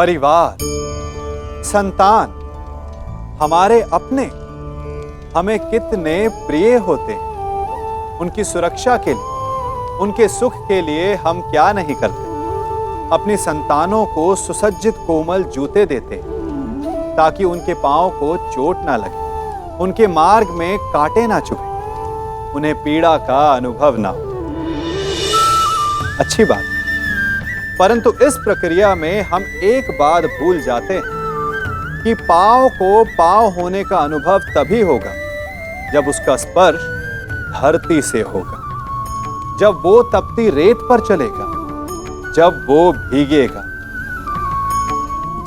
परिवार, संतान, हमारे अपने हमें कितने प्रिय होते हैं। उनकी सुरक्षा के लिए, उनके सुख के लिए हम क्या नहीं करते। अपनी संतानों को सुसज्जित कोमल जूते देते हैं ताकि उनके पांव को चोट ना लगे, उनके मार्ग में कांटे ना चुभे, उन्हें पीड़ा का अनुभव ना हो। अच्छी बात, परंतु इस प्रक्रिया में हम एक बात भूल जाते हैं कि पांव को पांव होने का अनुभव तभी होगा जब उसका स्पर्श धरती से होगा, जब वो तपती रेत पर चलेगा, जब वो भीगेगा,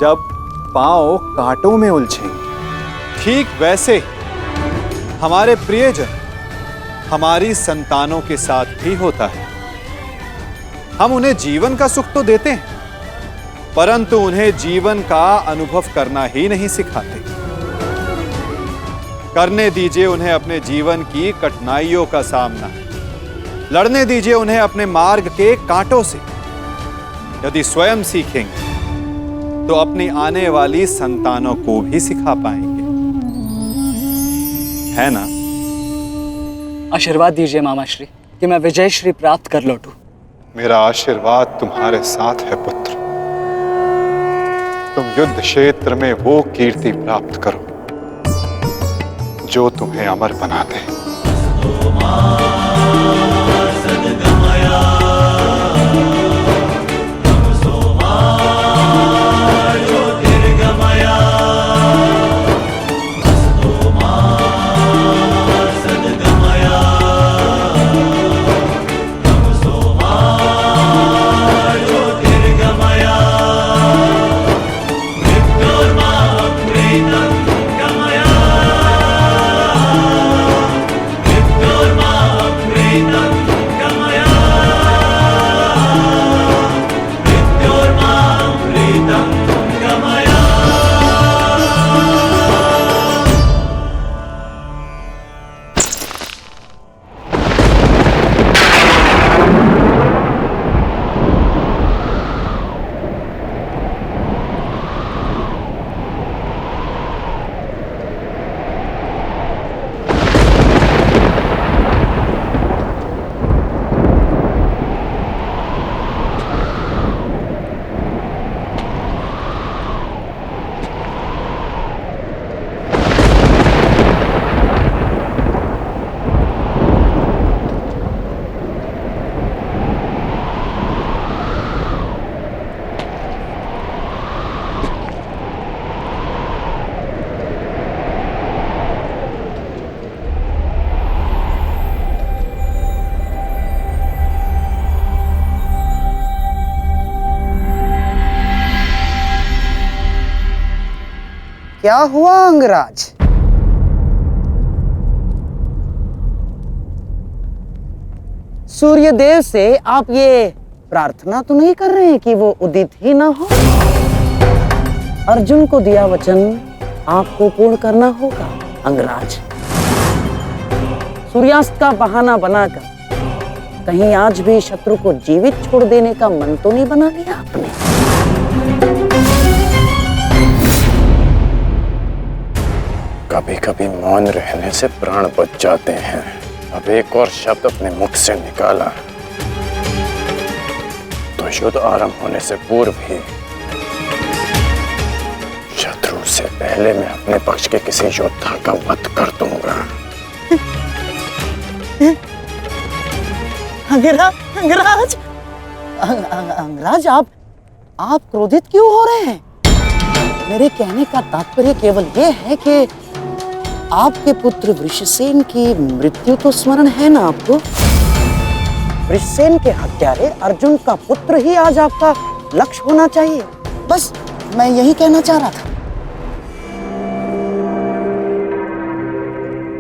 जब पांव कांटों में उलझेंगे। ठीक वैसे ही हमारे प्रियजन हमारी संतानों के साथ भी होता है। हम उन्हें जीवन का सुख तो देते हैं, परंतु उन्हें जीवन का अनुभव करना ही नहीं सिखाते। करने दीजिए उन्हें अपने जीवन की कठिनाइयों का सामना, लड़ने दीजिए उन्हें अपने मार्ग के कांटों से। यदि स्वयं सीखेंगे तो अपनी आने वाली संतानों को भी सिखा पाएंगे, है ना? आशीर्वाद दीजिए मामा श्री कि मैं विजय श्री प्राप्त कर लौटूं। मेरा आशीर्वाद तुम्हारे साथ है पुत्र। तुम युद्ध क्षेत्र में वो कीर्ति प्राप्त करो जो तुम्हें अमर बना दे। क्या हुआ अंगराज? सूर्यदेव से आप ये प्रार्थना तो नहीं कर रहे हैं कि वो उदित ही ना हो? अर्जुन को दिया वचन आपको पूर्ण करना होगा अंगराज। सूर्यास्त का बहाना बनाकर कहीं आज भी शत्रु को जीवित छोड़ देने का मन तो नहीं बना लिया आपने? कभी कभी मौन रहने से प्राण बच जाते हैं। अब एक और शब्द अपने मुख से निकाला तो युद्ध आरंभ होने से पूर्व ही शत्रु से पहले मैं अपने पक्ष के किसी योद्धा का वध कर दूंगा। अंगराज, अंगराज आप क्रोधित क्यों हो रहे हैं? मेरे कहने का तात्पर्य केवल यह है कि आपके पुत्र वृषसेन की मृत्यु तो स्मरण है ना आपको? वृषसेन के हत्यारे अर्जुन का पुत्र ही आज आपका लक्ष्य होना चाहिए। बस मैं यही कहना चाह रहा था।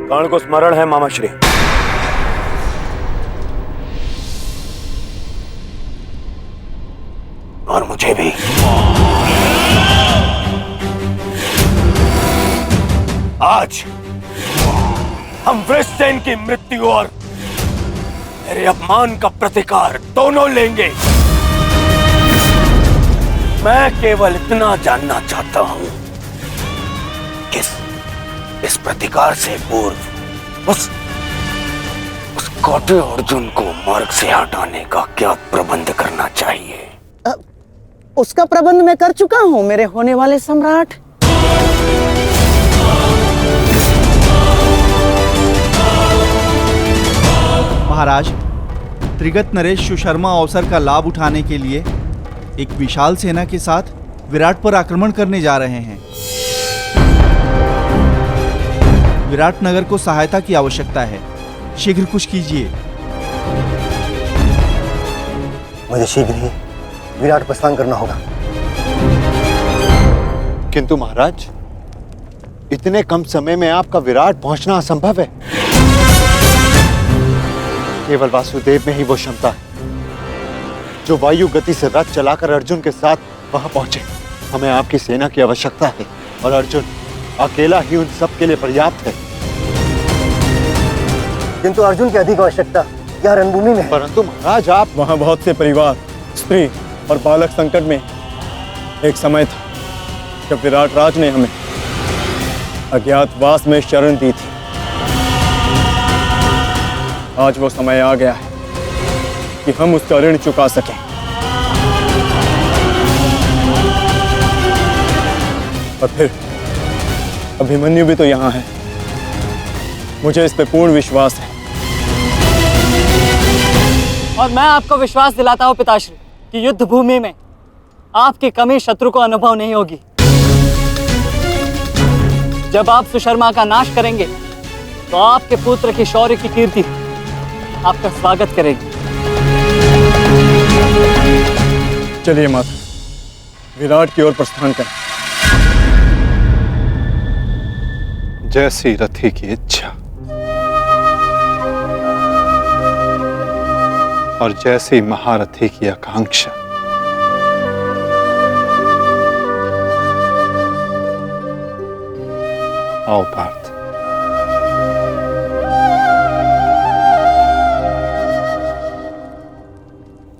कर्ण को स्मरण है मामाश्री। और मुझे भी। आज हम वृषसेन की मृत्यु और मेरे अपमान का प्रतिकार दोनों लेंगे। मैं केवल इतना जानना चाहता हूं, इस प्रतिकार से पूर्व उस कौटे अर्जुन को मार्ग से हटाने का क्या प्रबंध करना चाहिए? उसका प्रबंध मैं कर चुका हूं मेरे होने वाले सम्राट। महाराज, त्रिगत नरेश सुशर्मा अवसर का लाभ उठाने के लिए एक विशाल सेना के साथ विराट पर आक्रमण करने जा रहे हैं। विराट नगर को सहायता की आवश्यकता है, शीघ्र कुछ कीजिए। मुझे शीघ्र ही विराट प्रस्थान करना होगा। किंतु महाराज, इतने कम समय में आपका विराट पहुंचना असंभव है। केवल वासुदेव में ही वो क्षमता है जो वायु गति से रथ चलाकर अर्जुन के साथ वहां पहुंचे। हमें आपकी सेना की आवश्यकता है और अर्जुन अकेला ही उन सब के लिए पर्याप्त है। किंतु अर्जुन की अधिक आवश्यकता यह रणभूमि में है। परंतु महाराज, आप वहां बहुत से परिवार, स्त्री और बालक संकट में। एक समय था जब विराट राज ने हमें अज्ञातवास में शरण दी थी। आज वो समय आ गया है कि हम उसका ऋण चुका सकें। और फिर अभिमन्यु भी तो यहाँ है। मुझे इस पे पूर्ण विश्वास है। और मैं आपको विश्वास दिलाता हूँ पिताश्री कि युद्ध भूमि में आपकी कमी शत्रु को अनुभव नहीं होगी। जब आप सुशर्मा का नाश करेंगे तो आपके पुत्र की शौर्य की कीर्ति आपका स्वागत करेगी। चलिए माता, विराट की ओर प्रस्थान करें। जैसी रथी की इच्छा और जैसी महारथी की आकांक्षा। आओ पार्थ।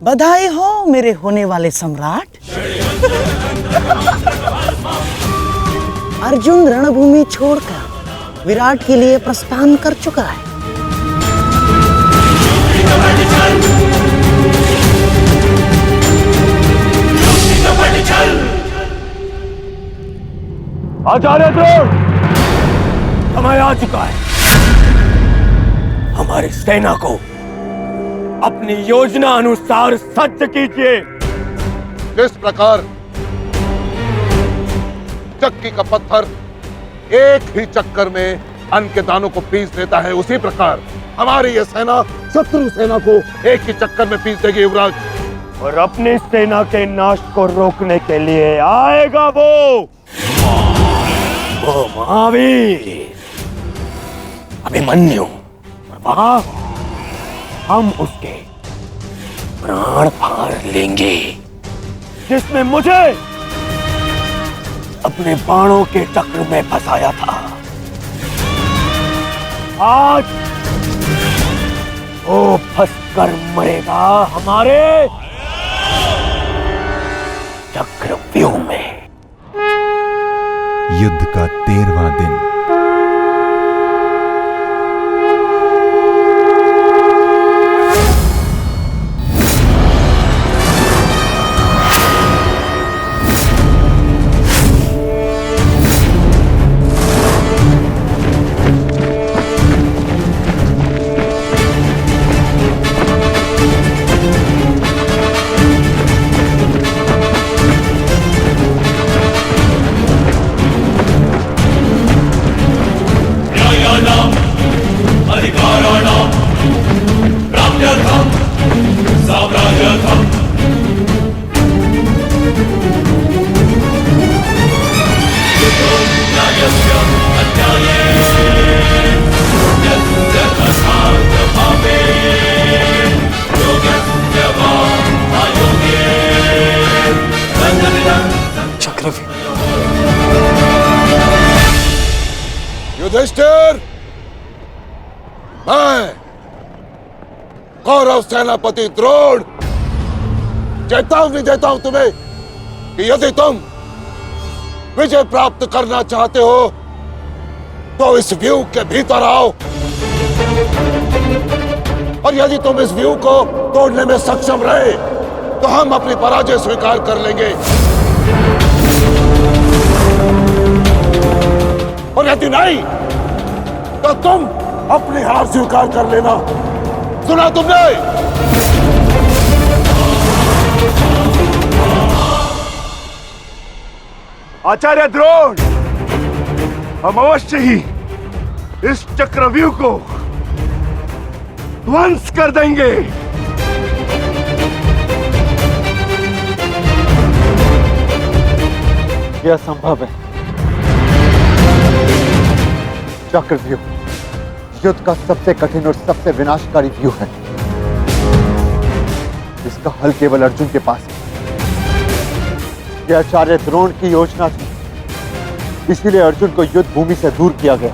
बधाई हो मेरे होने वाले सम्राट। अर्जुन रणभूमि छोड़कर विराट के लिए प्रस्थान कर चुका है। आचार्य द्रोण, समय आ चुका है। हमारी सेना को अपनी योजना अनुसार सज्ज कीजिए। जिस प्रकार चक्की का पत्थर एक ही चक्कर में अन्न के दानों को पीस देता है, उसी प्रकार हमारी ये सेना शत्रु सेना को एक ही चक्कर में पीस देगी युवराज। और अपनी सेना के नाश को रोकने के लिए आएगा वो महावीर अभिमन्यु। और वहां हम उसके प्राण फाड़ लेंगे, जिसने मुझे अपने बाणों के चक्र में फंसाया था। आज वो फंसकर मरेगा हमारे चक्रव्यूह में। युद्ध का 13वां दिन। युधिष्ठिर, मैं कौरव सेनापति द्रोण चेतावनी देता हूं तुम्हें कि यदि तुम विजय प्राप्त करना चाहते हो तो इस व्यू के भीतर आओ, और यदि तुम इस व्यू को तोड़ने में सक्षम रहे तो हम अपनी पराजय स्वीकार कर लेंगे, और यदि नहीं तो तुम अपनी हार स्वीकार कर लेना। सुना तुमने? आचार्य द्रोण, हम अवश्य ही इस चक्रव्यूह को ध्वंस कर देंगे। यह संभव है। चक्रव्यूह युद्ध का सबसे कठिन और सबसे विनाशकारी व्यूह है। इसका हल केवल अर्जुन के पास है। यह आचार्य द्रोण की योजना थी, इसीलिए अर्जुन को युद्ध भूमि से दूर किया गया।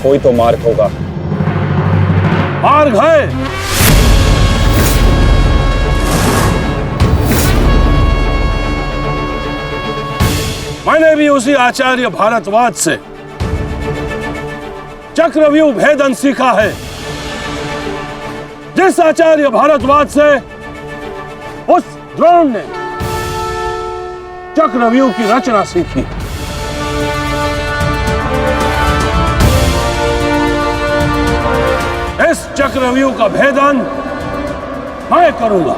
कोई तो मार्ग होगा। मार्ग है। मैंने भी उसी आचार्य भारद्वाज से चक्रव्यूह भेदन सीखा है, जिस आचार्य भारद्वाज से उस द्रोण ने चक्रव्यूह की रचना सीखी। इस चक्रव्यूह का भेदन मैं करूंगा।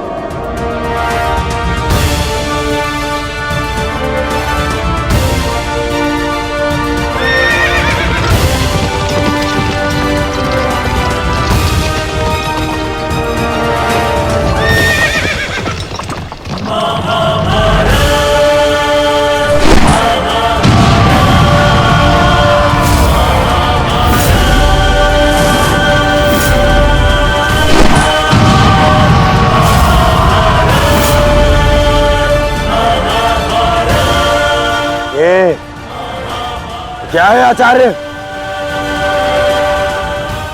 क्या है आचार्य?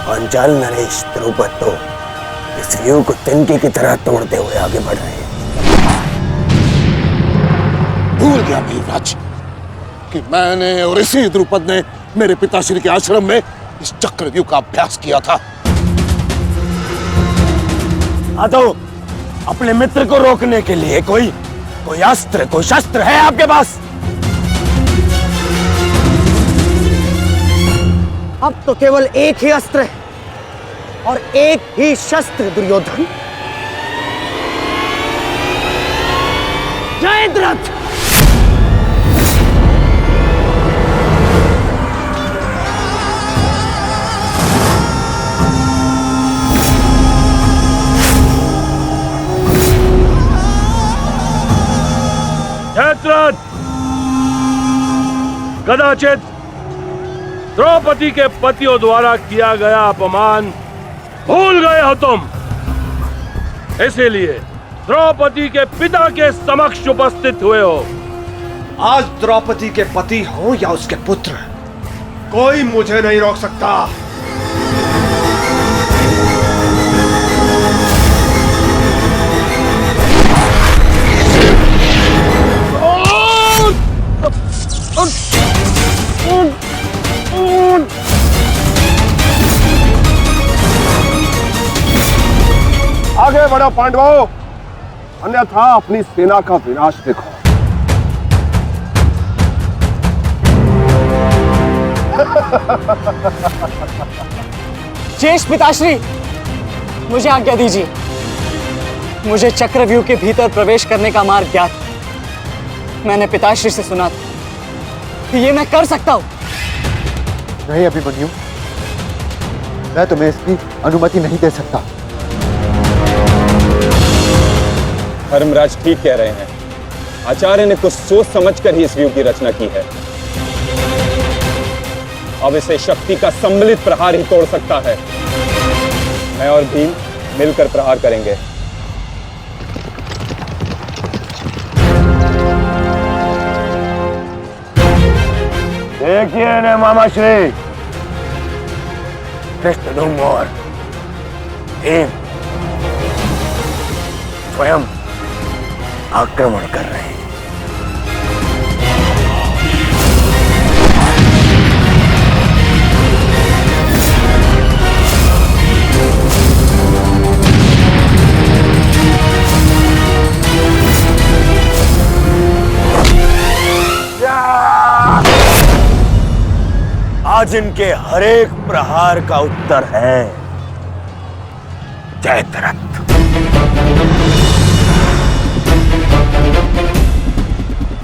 पांचाल नरेश द्रुपद तो इस व्यू को तिनके की तरह तोड़ते हुए आगे बढ़ रहे हैं। भूल गया वीरराज कि मैंने और इसी द्रुपद ने मेरे पिताश्री के आश्रम में इस चक्रव्यूह का अभ्यास किया था। हाँ तो अपने मित्र को रोकने के लिए कोई अस्त्र, कोई शस्त्र है आपके पास? अब तो केवल एक ही अस्त्र है और एक ही शस्त्र दुर्योधन। जयद्रथ! जयद्रथ, कदाचित द्रौपदी के पतियों द्वारा किया गया अपमान भूल गए हो तुम, इसीलिए द्रौपदी के पिता के समक्ष उपस्थित हुए हो। आज द्रौपदी के पति हो या उसके पुत्र, कोई मुझे नहीं रोक सकता। आगे बढ़ो पांडवों, अन्यथा अपनी सेना का विनाश देखो। शेष पिताश्री, मुझे आज्ञा दीजिए। मुझे चक्रव्यूह के भीतर प्रवेश करने का मार्ग ज्ञात। मैंने पिताश्री से सुना था कि ये मैं कर सकता हूं। नहीं अभिमन्यु, मैं तुम्हें इसकी अनुमति नहीं दे सकता। धर्मराज ठीक कह रहे हैं। आचार्य ने कुछ सोच समझकर ही इस व्यू की रचना की है। अब इसे शक्ति का सम्मिलित प्रहार ही तोड़ सकता है। मैं और भीम मिलकर प्रहार करेंगे। देखिए ने मामा Shri, just no more. Bhim स्वयं आक्रमण कर रहे हैं। आज इनके हर एक प्रहार का उत्तर है जयद्रथ।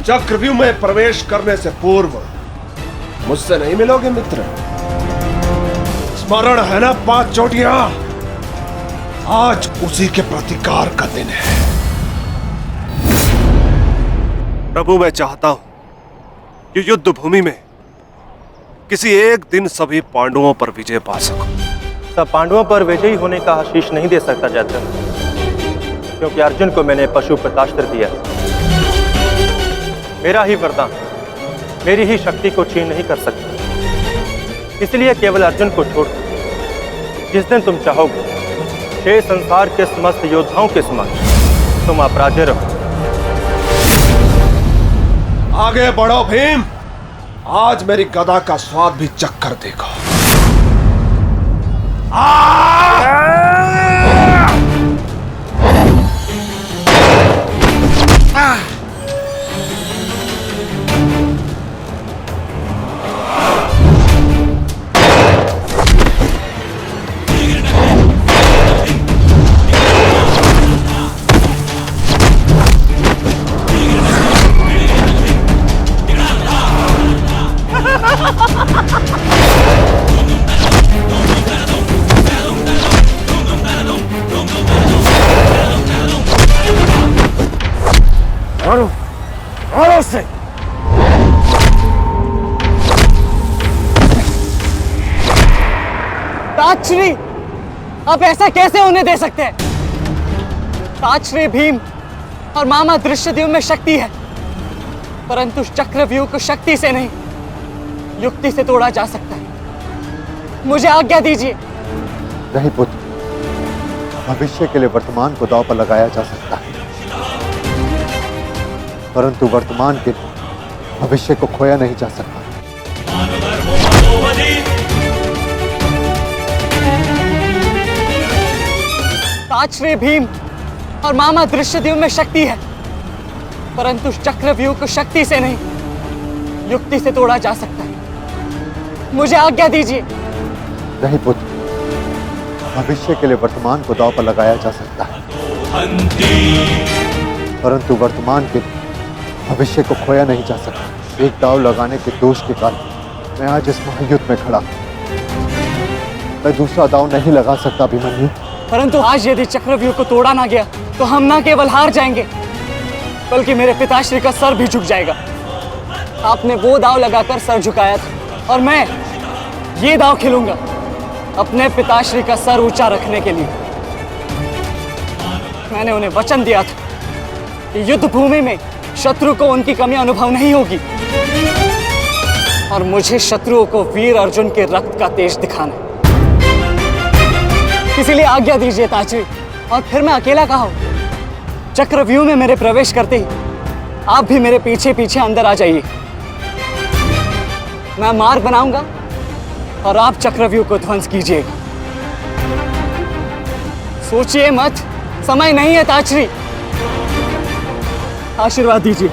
चक्रव्यूह में प्रवेश करने से पूर्व मुझसे नहीं मिलोगे मित्र? स्मरण है ना 5 चोटियां? आज उसी के प्रतिकार का दिन है। प्रभु, मैं चाहता हूं कि युद्ध भूमि में किसी एक दिन सभी पांडवों पर विजय पा सकूं। सब पांडवों पर विजयी होने का आशीष नहीं दे सकता जयद्रथ, क्योंकि अर्जुन को मैंने पशुपतास्त्र दिया। मेरा ही वरदान मेरी ही शक्ति को छीन नहीं कर सकता। इसलिए केवल अर्जुन को छोड़ जिस दिन तुम चाहोगे हे संसार के समस्त योद्धाओं के समक्ष तुम अपराजय रहो। आगे बढ़ो भीम, आज मेरी गदा का स्वाद भी चक्कर देखो। मारो से। ताजश्री, आप ऐसा कैसे होने दे सकते हैं? ताजश्री भीम और मामा दृश्यद्युम्न में शक्ति है, परंतु चक्रव्यूह को शक्ति से नहीं युक्ति से तोड़ा जा सकता है। मुझे आज्ञा दीजिए। नहीं पुत्र, भविष्य के लिए वर्तमान को दांव पर लगाया जा सकता है, परंतु वर्तमान के लिए भविष्य को खोया नहीं जा सकता। ताजश्री भीम और मामा दृश्यद्युम्न में शक्ति है, परंतु चक्रव्यूह को शक्ति से नहीं युक्ति से तोड़ा जा सकता है। मुझे आज्ञा दीजिए। नहीं पुत्र, भविष्य के लिए वर्तमान को दांव पर लगाया जा सकता है, परंतु वर्तमान के लिए भविष्य को खोया नहीं जा सकता। एक दांव लगाने के दोष के कारण मैं आज इस महायुद्ध में खड़ा हूं। मैं दूसरा दांव नहीं लगा सकता अभिमन्यु। परंतु आज यदि चक्रव्यूह को तोड़ा ना गया तो हम ना केवल हार जाएंगे, बल्कि मेरे पिताश्री का सर भी झुक जाएगा। आपने वो दांव लगाकर सर झुकाया था और मैं ये दांव खेलूंगा अपने पिताश्री का सर ऊंचा रखने के लिए। मैंने उन्हें वचन दिया था कि युद्ध भूमि में शत्रु को उनकी कमी अनुभव नहीं होगी, और मुझे शत्रुओं को वीर अर्जुन के रक्त का तेज दिखाना। इसीलिए आज्ञा दीजिए ताजश्री, और फिर मैं अकेला कहा हूं। चक्रव्यूह में मेरे प्रवेश करते ही आप भी मेरे पीछे पीछे अंदर आ जाइए। मैं मार्ग बनाऊंगा और आप चक्रव्यूह को ध्वंस कीजिएगा। सोचिए मत, समय नहीं है ताजश्री। आशीर्वाद दीजिए।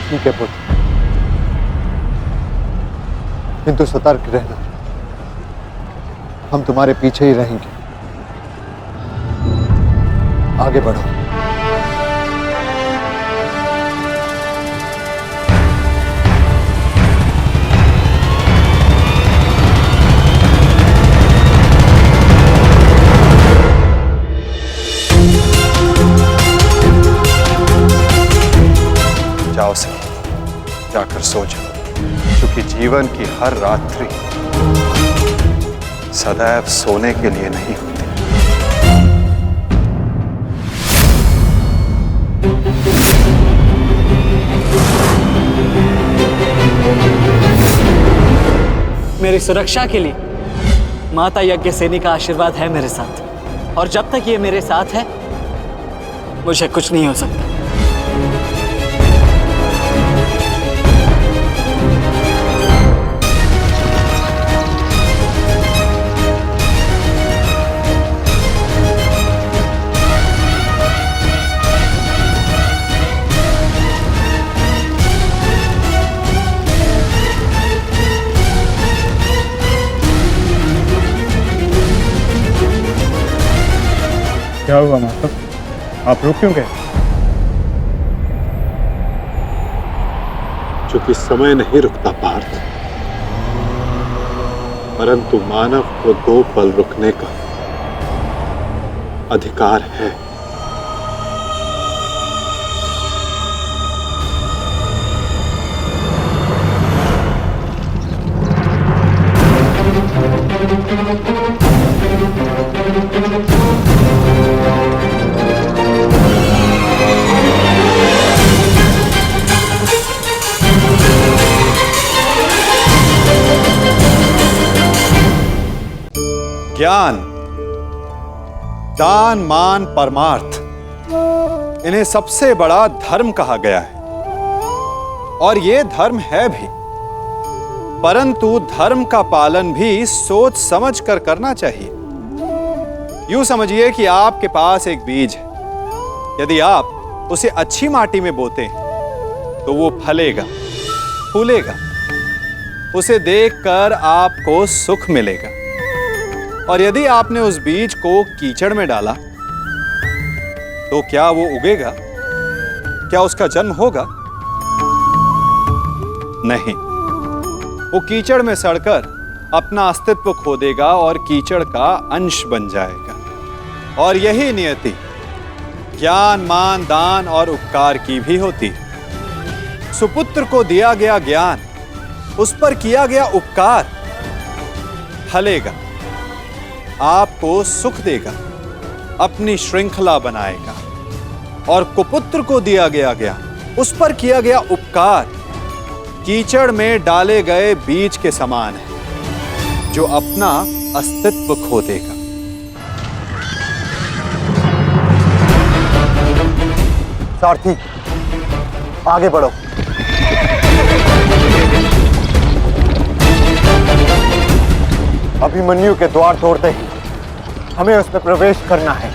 ठीक है पुत्र, किंतु सतर्क रहना। हम तुम्हारे पीछे ही रहेंगे। आगे बढ़ो। जाओ से जाकर सो जाओ, क्योंकि जीवन की हर रात्रि सदैव सोने के लिए नहीं होती। मेरी सुरक्षा के लिए माता यज्ञसेनी का आशीर्वाद है मेरे साथ, और जब तक ये मेरे साथ है मुझे कुछ नहीं हो सकता। क्या हुआ माता? आप रुक क्यों गए? चूंकि समय नहीं रुकता पार्थ, परंतु मानव को 2 पल रुकने का अधिकार है। ज्ञान, दान, मान, परमार्थ, इन्हें सबसे बड़ा धर्म कहा गया है, और ये धर्म है भी। परंतु धर्म का पालन भी सोच समझ कर करना चाहिए। यूं समझिए कि आपके पास एक बीज है, यदि आप उसे अच्छी माटी में बोते हैं तो वो फलेगा, फूलेगा, उसे देखकर आपको सुख मिलेगा। और यदि आपने उस बीज को कीचड़ में डाला तो क्या वो उगेगा? क्या उसका जन्म होगा? नहीं, वो कीचड़ में सड़कर अपना अस्तित्व खो देगा और कीचड़ का अंश बन जाएगा। और यही नियति ज्ञान, मान, दान और उपकार की भी होती है। सुपुत्र को दिया गया ज्ञान, उस पर किया गया उपकार फलेगा, आपको सुख देगा, अपनी श्रृंखला बनाएगा। और कुपुत्र को दिया गया ज्ञान, उस पर किया गया उपकार कीचड़ में डाले गए बीज के समान है, जो अपना अस्तित्व खो देगा। सारथी, आगे बढ़ो। अभिमन्यु के द्वार तोड़ते ही हमें उसमें प्रवेश करना है।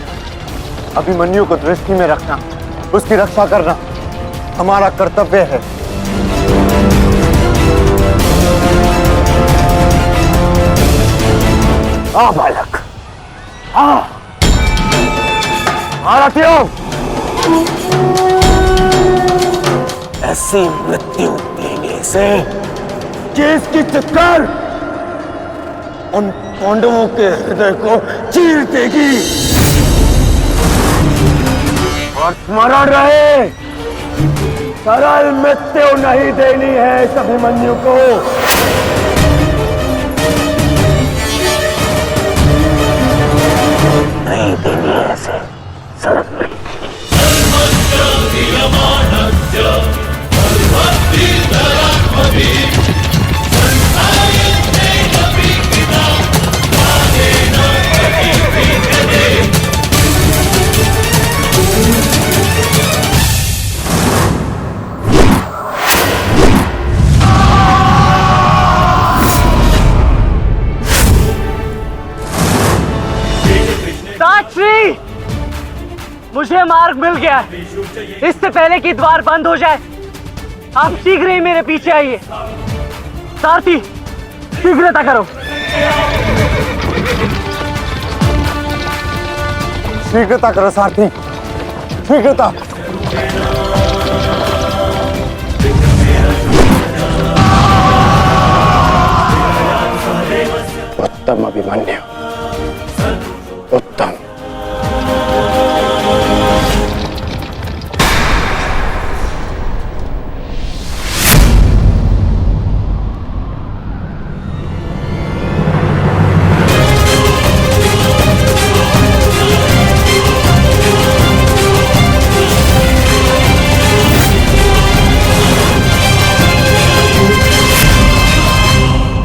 अभिमन्यु को दृष्टि में रखना, उसकी रक्षा करना हमारा कर्तव्य है। आ बालक, आ सारथियों, ऐसी मृत्यु देने से जिसकी चक्कर उन पांडवों के हृदय को चीर देगी। और स्मरण रहे, सरल मृत्यु नहीं देनी है इस अभिमन्यु को। नहीं देनी है ऐसे सरल मृत्यु। साक्षी, मुझे मार्ग मिल गया है। इससे पहले कि द्वार बंद हो जाए, आप शीघ्र ही मेरे पीछे आइए। सारथी, शीघ्रता करो। शीघ्रता करो सारथी, शीघ्रता। उत्तम अभिमन्यु, उत्तम।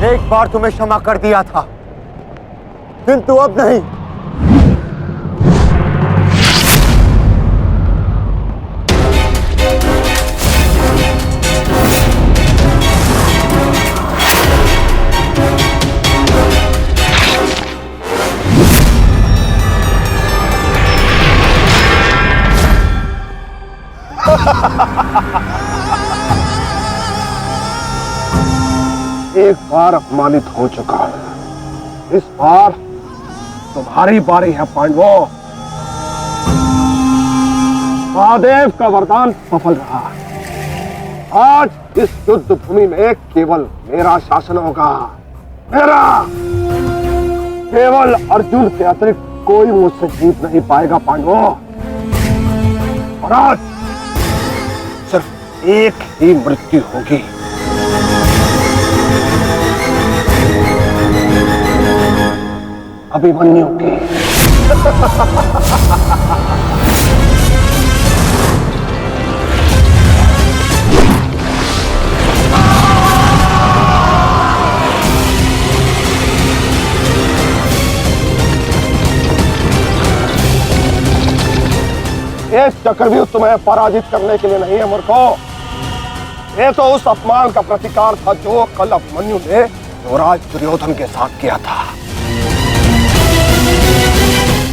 एक बार तुम्हें क्षमा कर दिया था, किंतु अब नहीं। एक बार अपमानित हो चुका हूं, इस बार तुम्हारी बारी है पांडवों। महादेव का वरदान सफल रहा। आज इस युद्ध भूमि में केवल मेरा शासन होगा, मेरा। केवल अर्जुन के अतिरिक्त कोई मुझसे जीत नहीं पाएगा पांडवों। और आज सिर्फ एक ही मृत्यु होगी। अभिमन्यु की। एक चक्रव्यूह तुम्हें पराजित करने के लिए नहीं है मूर्खों। ये तो उस अपमान का प्रतिकार था जो कल अभिमन्यु ने युवराज दुर्योधन के साथ किया था।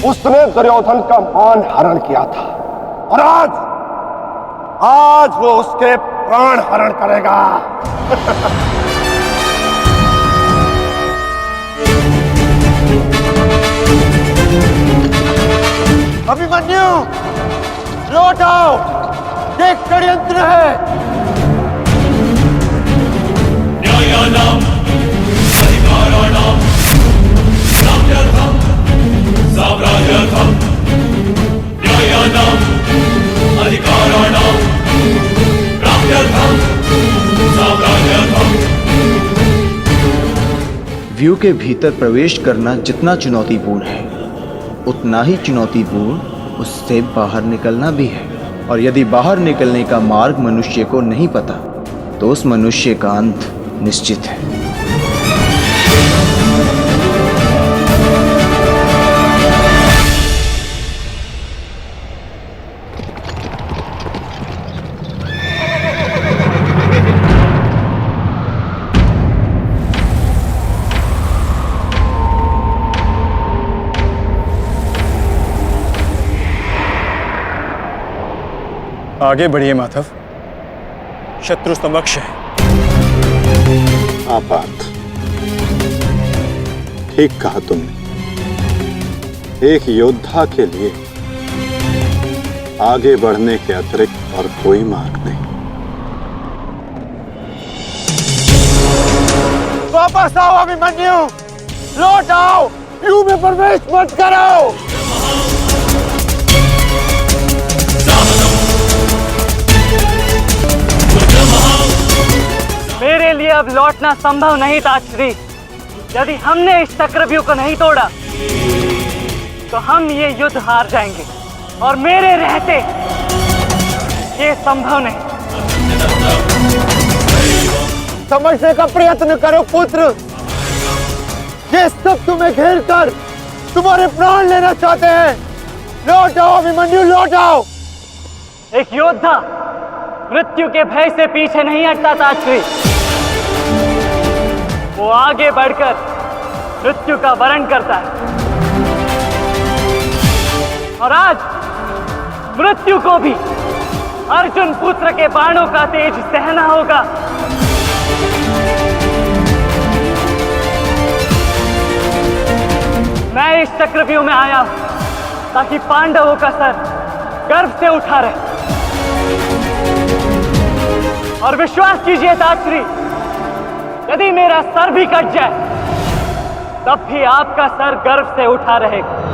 उसने दुर्योधन का मान हरण किया था और आज वो उसके प्राण हरण करेगा। अभिमन्यु, लौट आओ, ये षड्यंत्र है। न्यायानाम अधिकाराणाम साम्यर्थम साम्राज्यर्थम। न्यायानाम अधिकाराणाम साम्यर्थम साम्राज्यर्थम। व्यू के भीतर प्रवेश करना जितना चुनौतीपूर्ण है, उतना ही चुनौतीपूर्ण उससे बाहर निकलना भी है। और यदि बाहर निकलने का मार्ग मनुष्य को नहीं पता, तो उस मनुष्य का अंत निश्चित है। आगे बढ़िए माधव, शत्रु समक्ष है। आपात, ठीक कहा तुमने। एक योद्धा के लिए आगे बढ़ने के अतिरिक्त और कोई मार्ग नहीं। वापस आओ अभिमन्यु, लौट आओ, व्यू में प्रवेश मत करो। मेरे लिए अब लौटना संभव नहीं था श्री। यदि हमने इस चक्रव्यूह को नहीं तोड़ा तो हम ये युद्ध हार जाएंगे, और मेरे रहते ये संभव नहीं। समझने का प्रयत्न करो पुत्र, ये सब तुम्हें घेर कर तुम्हारे प्राण लेना चाहते हैं। लौट आओ अभिमन्यु, लौट आओ। एक योद्धा मृत्यु के भय से पीछे नहीं हटता था श्री। वो आगे बढ़कर मृत्यु का वरण करता है, और आज मृत्यु को भी अर्जुन पुत्र के बाणों का तेज सहना होगा। मैं इस चक्रव्यूह में आया हूं ताकि पांडवों का सर गर्व से उठा रहे। और विश्वास कीजिए ताश्री, यदि मेरा सर भी कट जाए तब भी आपका सर गर्व से उठा रहेगा।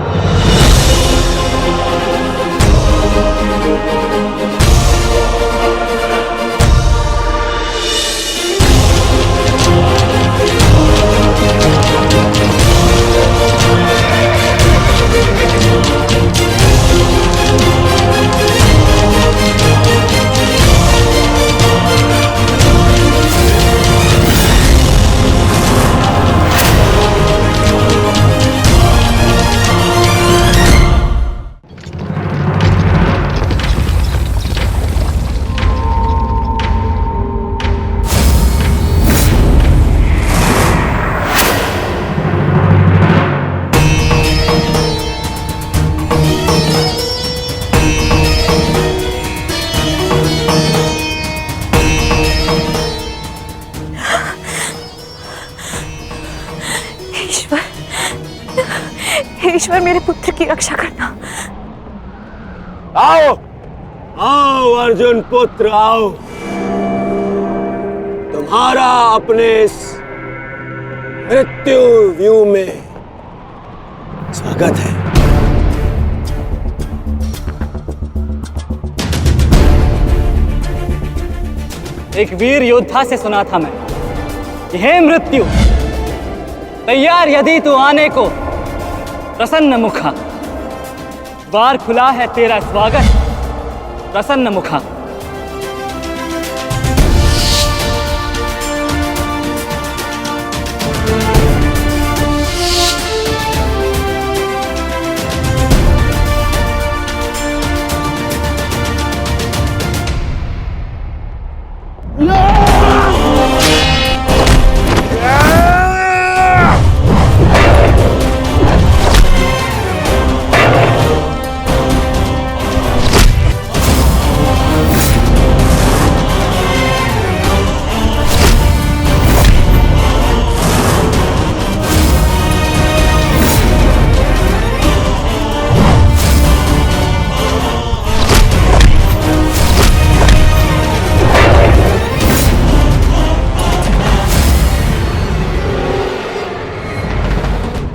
ईश्वर मेरे पुत्र की रक्षा करना। आओ आओ अर्जुन पुत्र आओ, तुम्हारा अपने इस मृत्यु व्यू में स्वागत है। एक वीर योद्धा से सुना था मैं, हे मृत्यु तैयार यदि तू आने को, प्रसन्न मुखा द्वार खुला है तेरा स्वागत, प्रसन्न मुखा।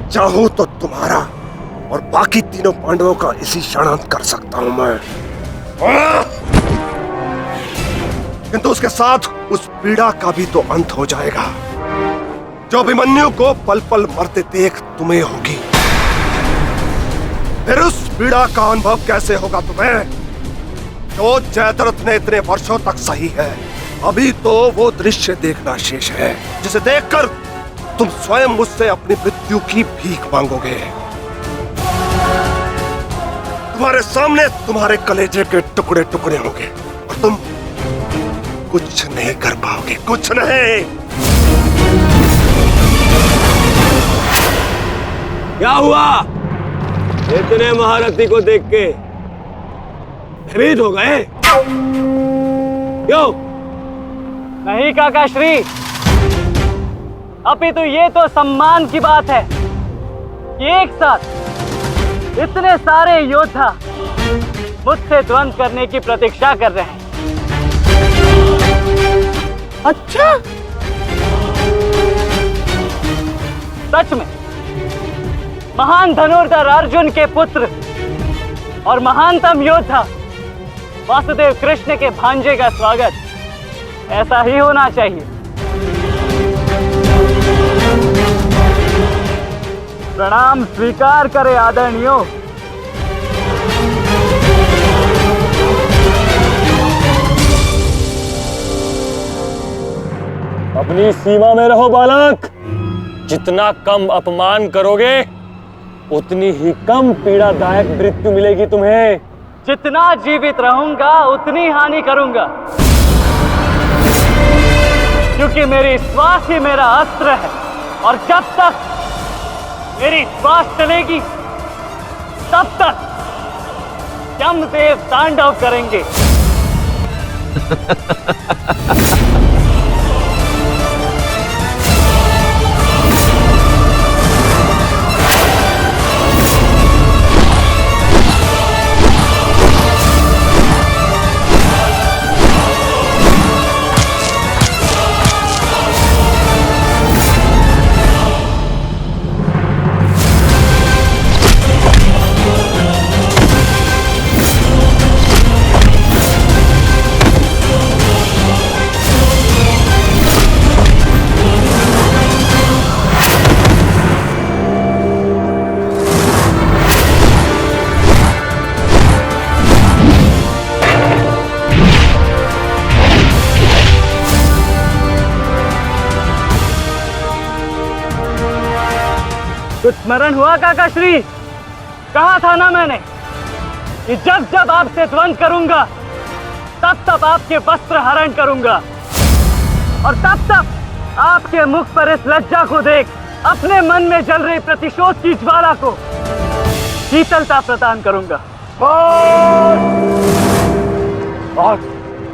चाहूं तो तुम्हारा और बाकी तीनों पांडवों का इसी क्षण अंत कर सकता हूं मैं, किंतु उसके साथ उस पीड़ा का भी तो अंत हो जाएगा जो अभिमन्यु को पल पल मरते देख तुम्हें होगी। फिर उस पीड़ा का अनुभव कैसे होगा तुम्हें जो जयद्रथ ने इतने वर्षों तक सही है। अभी तो वो दृश्य देखना शेष है जिसे देखकर तुम स्वयं मुझसे अपनी मृत्यु की भीख मांगोगे। तुम्हारे सामने तुम्हारे कलेजे के टुकड़े टुकड़े होंगे और तुम कुछ नहीं कर पाओगे, कुछ नहीं। क्या हुआ? इतने महारथी को देख के भयभीत हो गए? क्यों? नहीं काका श्री, अपितु ये तो सम्मान की बात है कि एक साथ इतने सारे योद्धा मुझसे द्वंद्व करने की प्रतीक्षा कर रहे हैं। अच्छा, सच में महान धनुर्धर अर्जुन के पुत्र और महानतम योद्धा वासुदेव कृष्ण के भांजे का स्वागत ऐसा ही होना चाहिए। प्रणाम स्वीकार करे आदरणीयों। अपनी सीमा में रहो बालक। जितना कम अपमान करोगे उतनी ही कम पीड़ादायक मृत्यु मिलेगी तुम्हें। जितना जीवित रहूंगा उतनी हानि करूंगा, क्योंकि मेरी श्वास ही मेरा अस्त्र है और जब तक मेरी श्वास चलेगी तब तक यमदेव तांडव करेंगे। कुछ स्मरण हुआ काका श्री? कहा था ना मैंने कि जब जब आपसे द्वंद्व करूंगा तब तब आपके वस्त्र हरण करूंगा और तब तब आपके मुख पर इस लज्जा को देख अपने मन में जल रही प्रतिशोध की ज्वाला को शीतलता प्रदान करूंगा। बहुत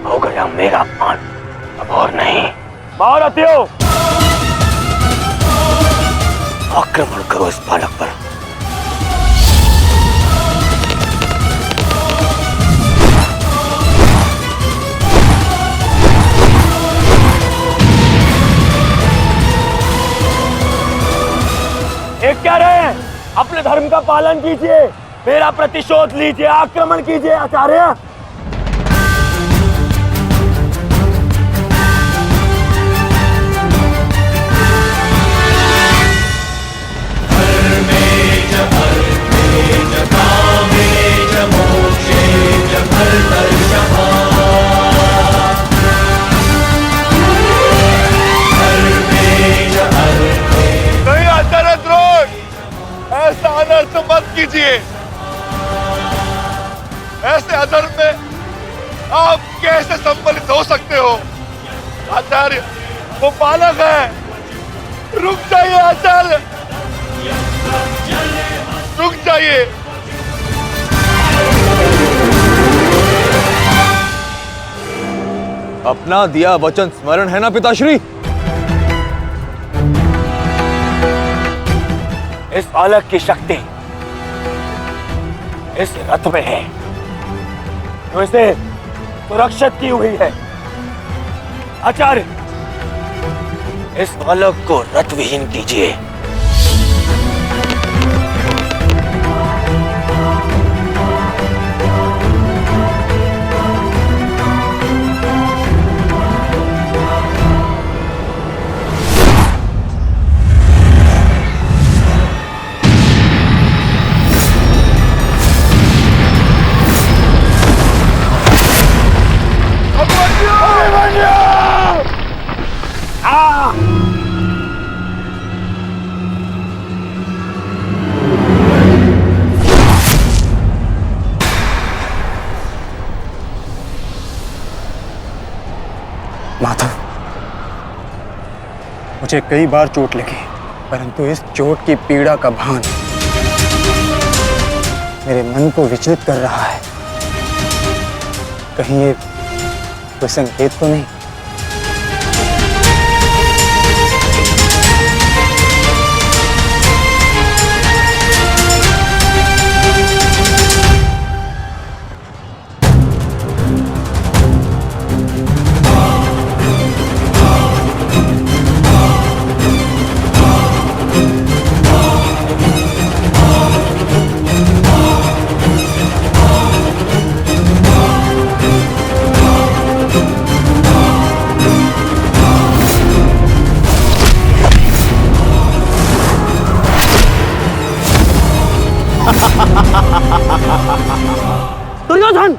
हो गया मेरा अपमान, अब और नहीं। महारथियों, आक्रमण करो इस बालक पर। अपने धर्म का पालन कीजिए, मेरा प्रतिशोध लीजिए, आक्रमण कीजिए आचार्य। नहीं आचार्य द्रोण, ऐसा अनर्थ मत कीजिए। ऐसे अधर्म में आप कैसे सम्मिलित हो सकते हो? आचार्य वो बालक है, रुक जाइए आचार्य, रुक जाइए। अपना दिया वचन स्मरण है ना पिताश्री? इस बालक की शक्ति इस रथ में है, तो इसे सुरक्षित की हुई है। आचार्य, इस बालक को रथ विहीन कीजिए। माधव, मुझे कई बार चोट लगी, परंतु इस चोट की पीड़ा का भान मेरे मन को विचलित कर रहा है। कहीं ये कोई संकेत तो नहीं? दुर्योधन,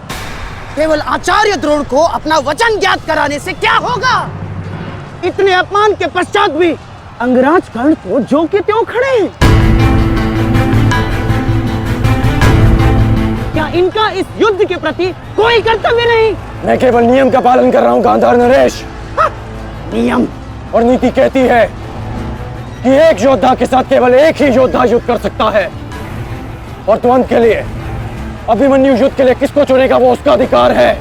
केवल आचार्य द्रोण को अपना वचन ज्ञात कराने से क्या होगा? इतने अपमान के पश्चात भी अंगराज कर्ण तो जो के त्यों खड़े हैं। क्या इनका इस युद्ध के प्रति कोई कर्तव्य नहीं? मैं केवल नियम का पालन कर रहा हूं गांधार नरेश। नियम और नीति कहती है कि एक योद्धा के साथ केवल एक ही योद्धा युद्ध कर सकता है, और तुरंत के लिए अभिमन्यु युद्ध के लिए किसको चुनेगा वो उसका अधिकार है।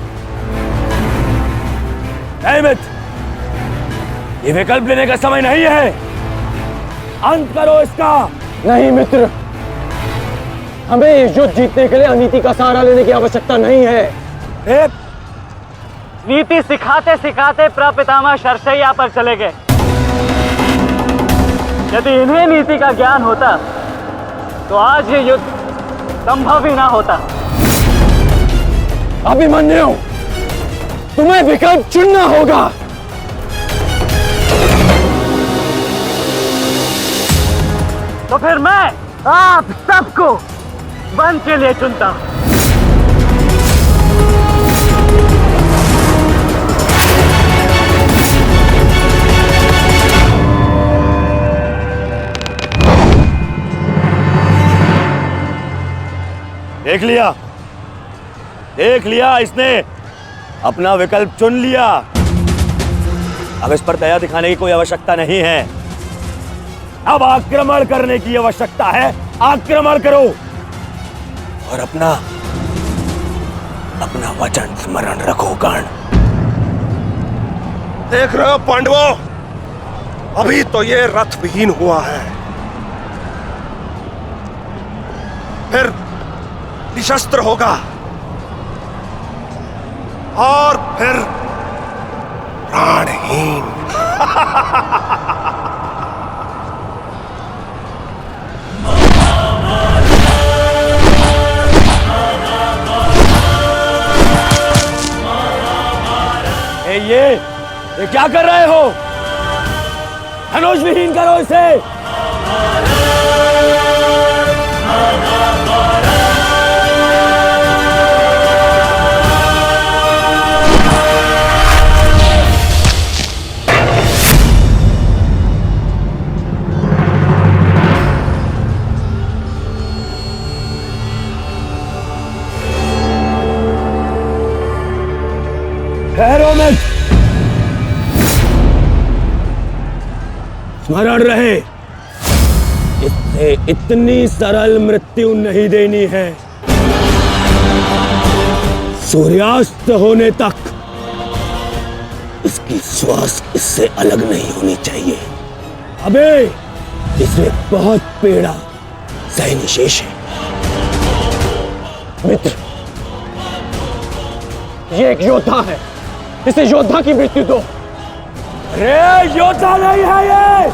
मित्र, ये विकल्प लेने का समय नहीं है, अंत करो इसका। नहीं मित्र, हमें इस युद्ध जीतने के लिए अनीति का सहारा लेने की आवश्यकता नहीं है। नीति सिखाते सिखाते प्रपितामह शरशैया पर चले गए। यदि इन्हें नीति का ज्ञान होता तो आज ये युद्ध संभव ही ना होता। अभिमन्यु, तुम्हें विकल्प चुनना होगा। तो फिर मैं आप सबको वन के लिए चुनता हूं। देख लिया, इसने अपना विकल्प चुन लिया। अब इस पर दया दिखाने की कोई आवश्यकता नहीं है। अब आक्रमण करने की आवश्यकता है। आक्रमण करो और अपना वचन स्मरण रखो कर्ण। देख रहे हो पांडवों, अभी तो ये रथ विहीन हुआ है, फिर निशस्त्र होगा और फिर प्राणहीन। ये क्या कर रहे हो? धनुष विहीन करो इसे। ठहरो मत, स्मरण रहे, इससे इतनी सरल मृत्यु नहीं देनी है। सूर्यास्त होने तक इसकी श्वास इससे अलग नहीं होनी चाहिए। अबे इसे बहुत पीड़ा सहनी शेष है। मित्र, ये एक योद्धा है, इसे योद्धा की मृत्यु दो। अरे योद्धा नहीं है ये,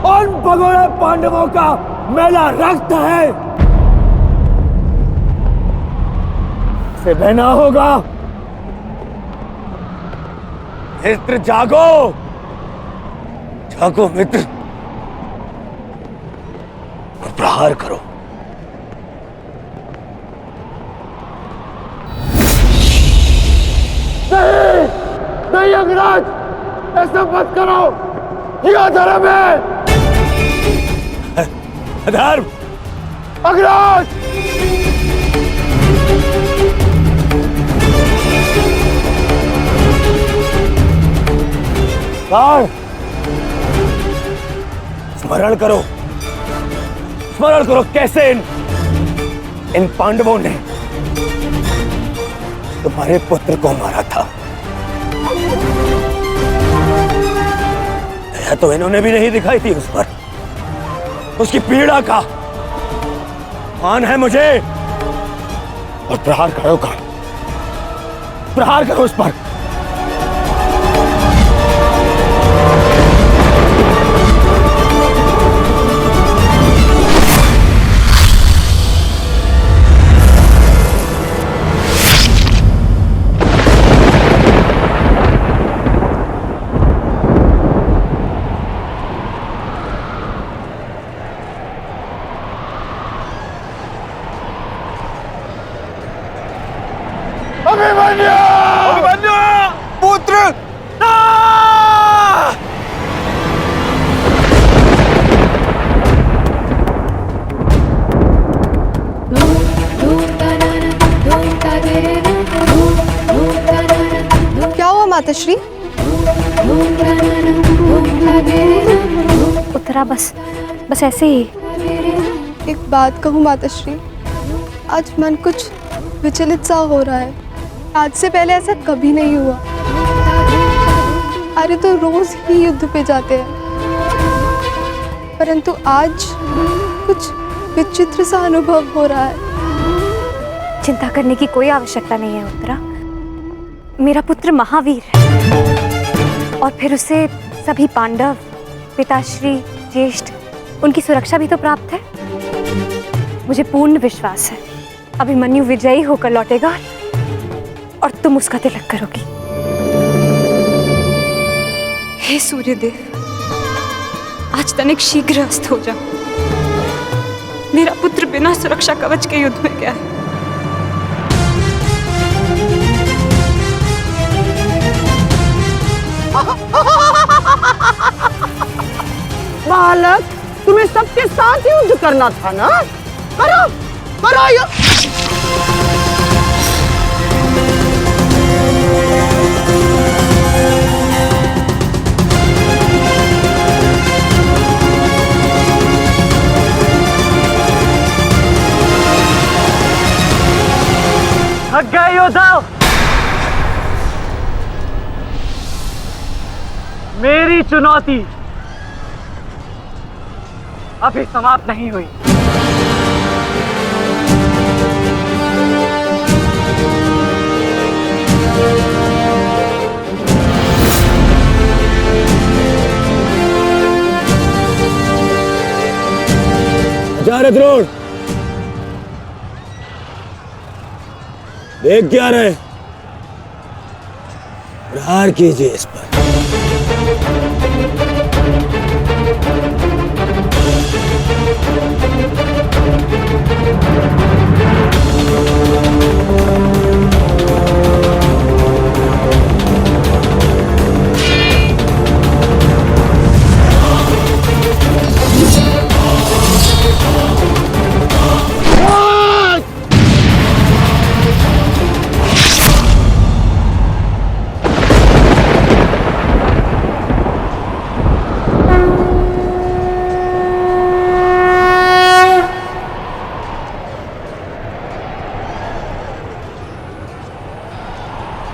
उन भगोड़े पांडवों का मेला रक्त है। इसे बहना होगा। मित्र जागो, जागो मित्र, और प्रहार करो। नहीं अंगराज, ऐसा मत करो, यह अधर्म है। अधर्म? अंगराज! स्मरण करो, स्मरण करो कैसे इन पांडवों ने तुम्हारे पुत्र को मारा था। दया तो इन्होंने भी नहीं दिखाई थी उस पर। उसकी पीड़ा का मान है मुझे, और प्रहार करो का, प्रहार करो उस पर। पुत्र! क्या हुआ माताश्री? उत्तरा बस ऐसे ही। एक बात कहूँ माताश्री, आज मन कुछ विचलित सा हो रहा है। आज से पहले ऐसा कभी नहीं हुआ। अरे तो रोज ही युद्ध पे जाते हैं, परंतु आज कुछ विचित्र सा अनुभव हो रहा है। चिंता करने की कोई आवश्यकता नहीं है उत्तरा। मेरा पुत्र महावीर है, और फिर उसे सभी पांडव, पिताश्री, ज्येष्ठ, उनकी सुरक्षा भी तो प्राप्त है। मुझे पूर्ण विश्वास है अभिमन्यु विजयी होकर लौटेगा और तुम उसका तिलक करोगी। हे सूर्यदेव, आज तनिक शीघ्र अस्त हो जाओ। मेरा पुत्र बिना सुरक्षा कवच के युद्ध में गया है। बालक, तुम्हें सबके साथ ही युद्ध करना था ना? करो, करो युद्ध। थक गए योद्धा? मेरी चुनौती अभी समाप्त नहीं हुई। जा द्रोण, देख क्या रहे? प्रहार कीजिए इस पर।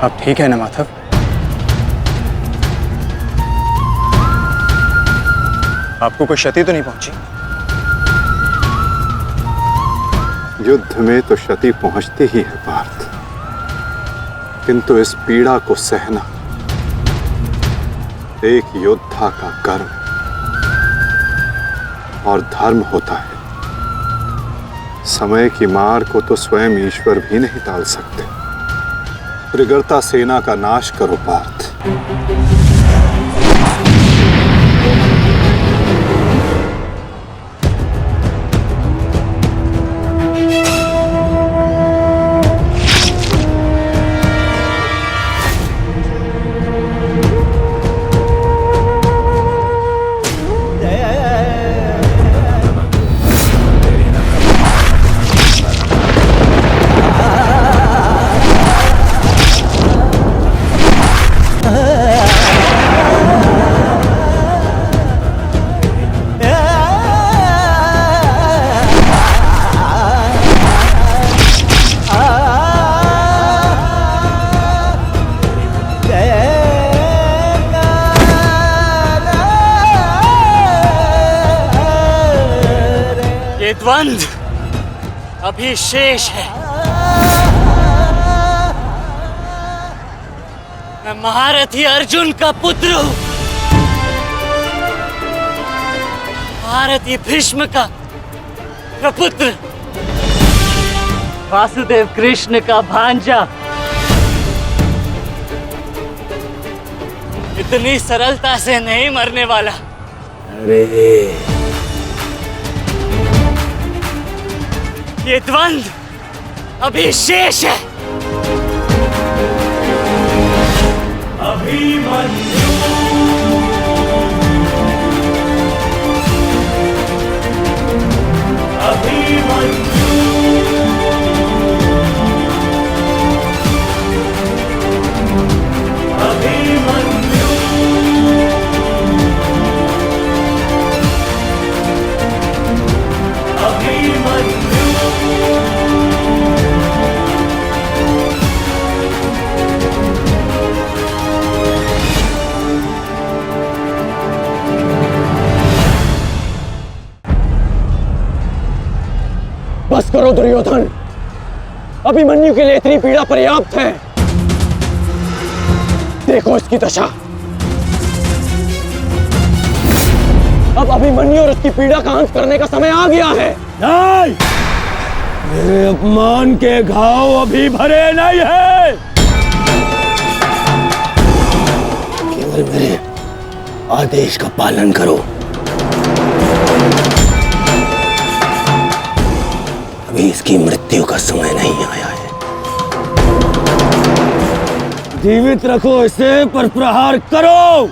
आप ठीक है ना माधव? आपको कोई क्षति तो नहीं पहुंची? युद्ध में तो क्षति पहुंचती ही है पार्थ, किंतु इस पीड़ा को सहना एक योद्धा का कर्म और धर्म होता है। समय की मार को तो स्वयं ईश्वर भी नहीं टाल सकते। त्रिगर्ता सेना का नाश करो पार्थ। द्वंद्व अभी शेष है। मैं महारथी अर्जुन का पुत्र हूं, महारथी भीष्म का प्रपुत्र, वासुदेव कृष्ण का भांजा। इतनी सरलता से नहीं मरने वाला। अरे ये द्वंद्व अभी शेष है। अभिमन्यु अभिमन्यु अभिमन्यु अभिमन्यु बस करो दुर्योधन, अभिमन्यु के लिए इतनी पीड़ा पर्याप्त है। देखो इसकी दशा। अब अभिमन्यु और उसकी पीड़ा का अंत करने का समय आ गया है। नहीं, मेरे अपमान के घाव अभी भरे नहीं है। केवल मेरे आदेश का पालन करो। अभी इसकी मृत्यु का समय नहीं आया है। जीवित रखो इसे, पर प्रहार करो।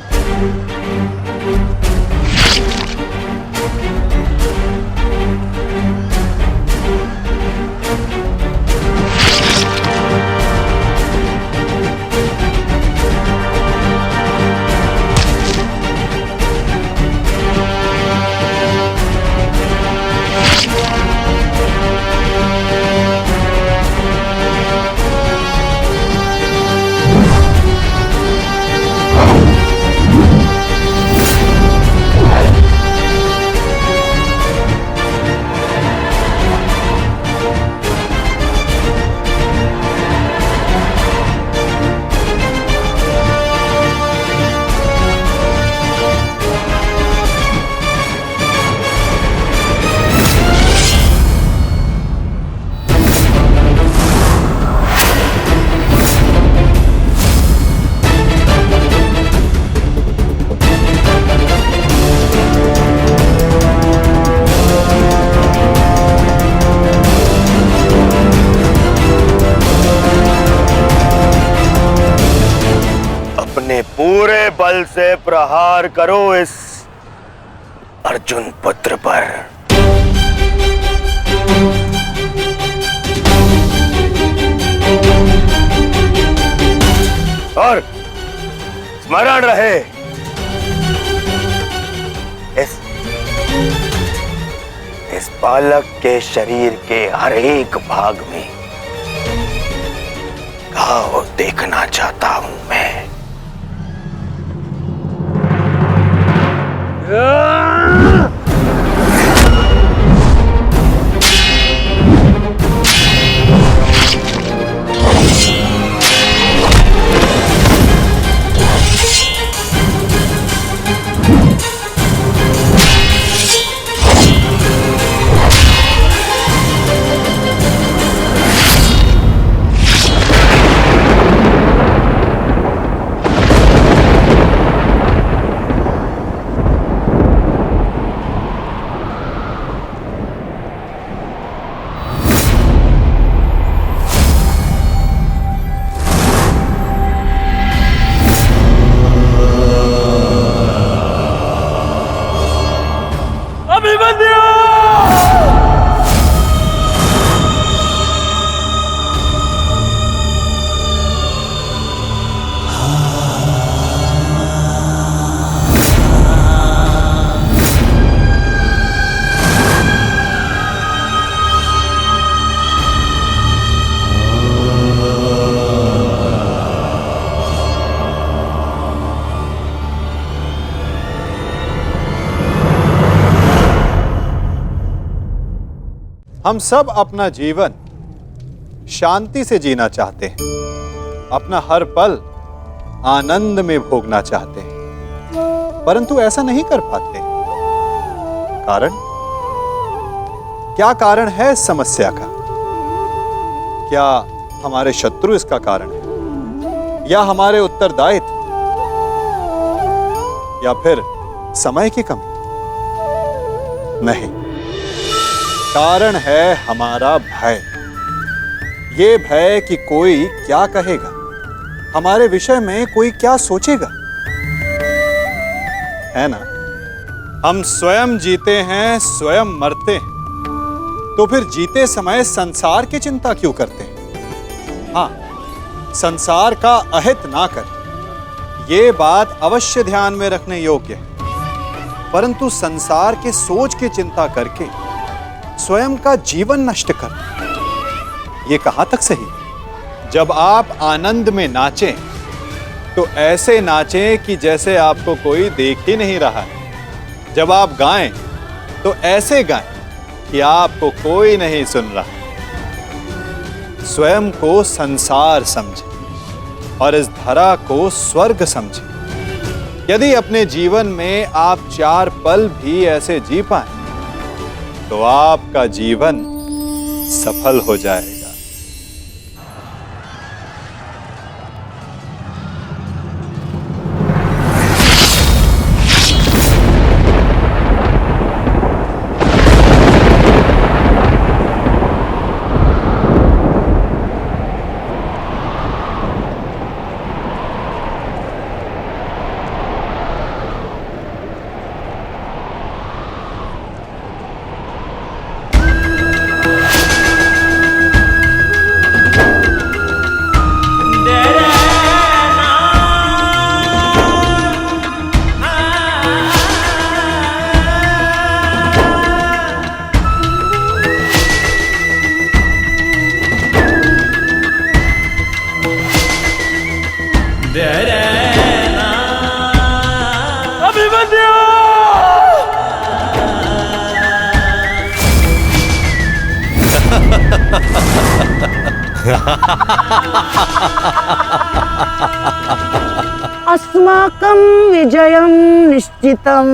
पूरे बल से प्रहार करो इस अर्जुन पुत्र पर। और स्मरण रहे, इस बालक के शरीर के हर एक भाग में घाव देखना चाहता हूं मैं। हम सब अपना जीवन शांति से जीना चाहते हैं, अपना हर पल आनंद में भोगना चाहते हैं, परंतु ऐसा नहीं कर पाते। कारण क्या कारण है इस समस्या का? क्या हमारे शत्रु इसका कारण है, या हमारे उत्तरदायित्व, या फिर समय की कमी? नहीं, कारण है हमारा भय। ये भय कि कोई क्या कहेगा, हमारे विषय में कोई क्या सोचेगा, है ना? हम स्वयं जीते हैं, स्वयं मरते हैं, तो फिर जीते समय संसार की चिंता क्यों करते हैं? हाँ, संसार का अहित ना करें, ये बात अवश्य ध्यान में रखने योग्य है। परंतु संसार के सोच की चिंता करके स्वयं का जीवन नष्ट कर, ये कहां तक सही? जब आप आनंद में नाचें तो ऐसे नाचें कि जैसे आपको कोई देख ही नहीं रहा है। जब आप गाएं तो ऐसे गाएं कि आपको कोई नहीं सुन रहा। स्वयं को संसार समझें और इस धरा को स्वर्ग समझें। यदि अपने जीवन में आप 4 पल भी ऐसे जी पाएं तो आपका जीवन सफल हो जाएगा। अस्माकं विजयं निश्चितम्।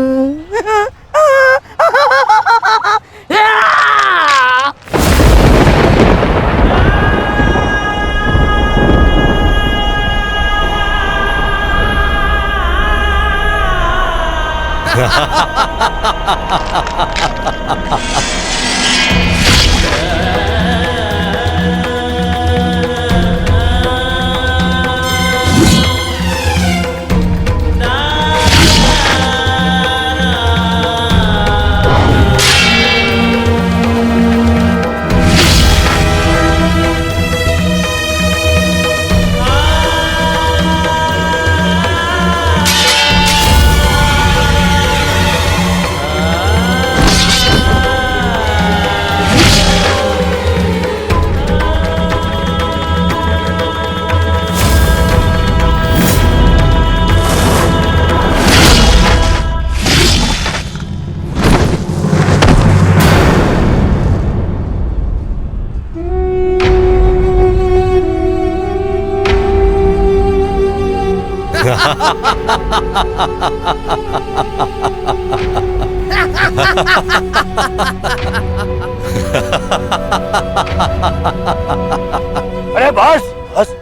अरे बस बस,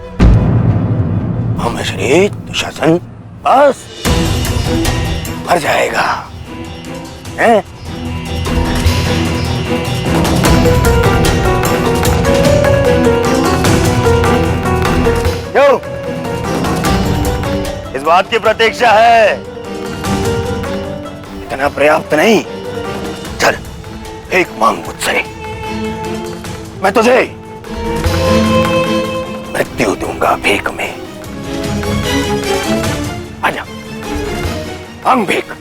श्री दुशासन बस, मर जाएगा हैं? क्यों? इस बात की प्रतीक्षा है? इतना पर्याप्त नहीं? चल एक मांग मुझसे, मैं तुझे मृत्यु दूंगा भीख में। आजा, मांग भीख।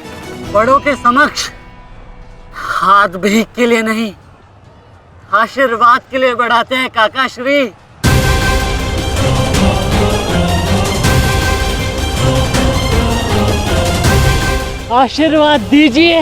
बड़ों के समक्ष हाथ भीख के लिए नहीं, आशीर्वाद के लिए बढ़ाते हैं काका श्री। आशीर्वाद दीजिए।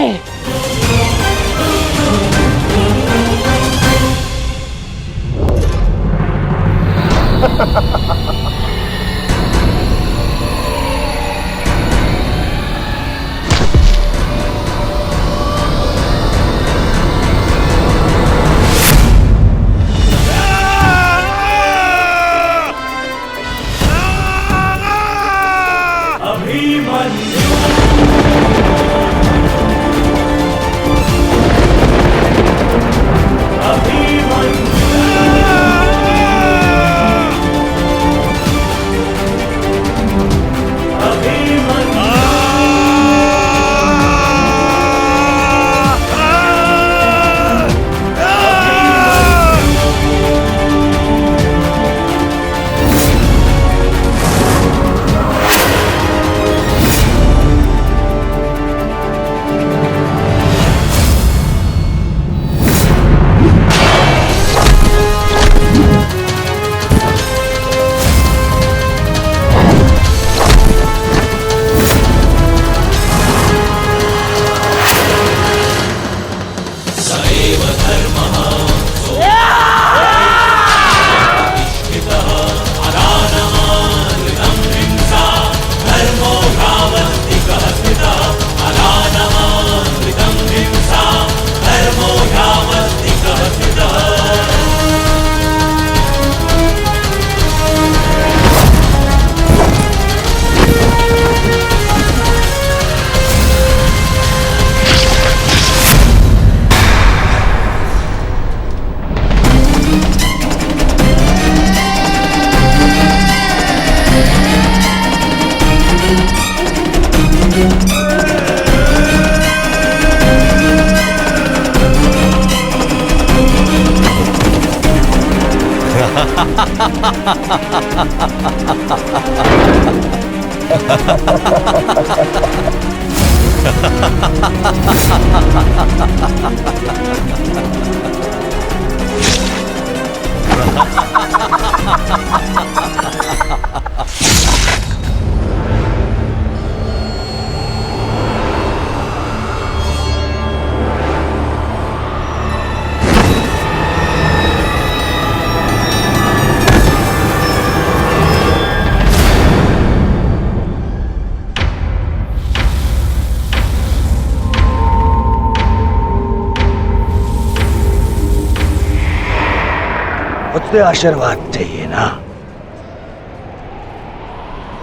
मुझसे आशीर्वाद चाहिए ना,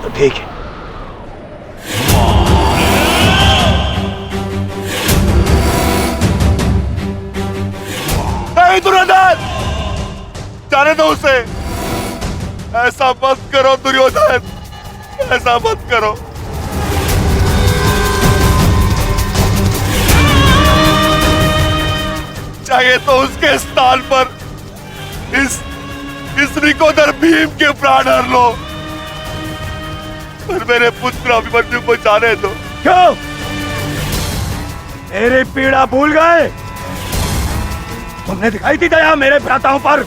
तो ठीक है। नहीं दुर्योधन, जाने दो उसे। ऐसा मत करो दुर्योधन, ऐसा मत करो। चाहिए तो उसके स्थान पर इस रिकोदर भीम के प्राण हर लो, पर मेरे पुत्र अभिमन्यु को जाने दो। क्यों? मेरी पीड़ा भूल गए? तुमने दिखाई थी दया मेरे भ्राताओं पर,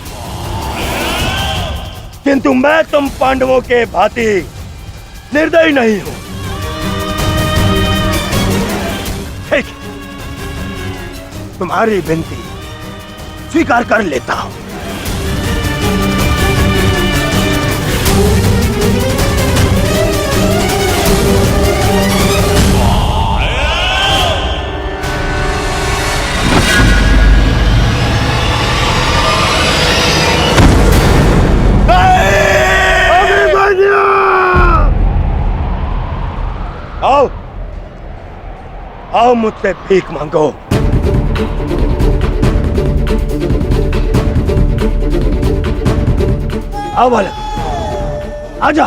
किंतु मैं तुम पांडवों के भांति निर्दयी नहीं हूं। ठीक, तुम्हारी विनती स्वीकार कर लेता हूं। आओ आओ मुझसे भीख मांगो। आओ बालक, आजा।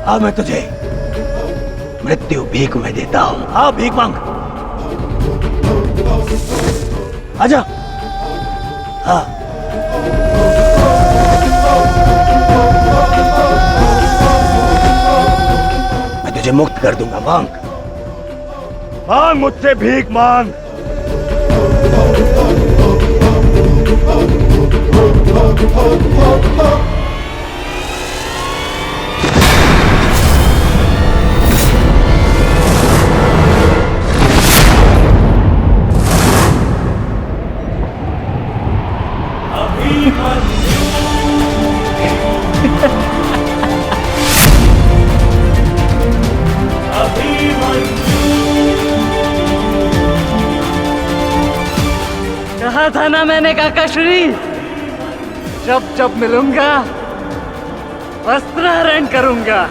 आ मैं तुझे मृत्यु भीख में देता हूं। आ भीख मांग, आजा। हाँ, मैं तुझे मुक्त कर दूंगा। मांग मांग, मुझसे भीख मांग। कहा था ना मैंने काकाश्री, जब जब मिलूंगा वस्त्रहरण करूंगा।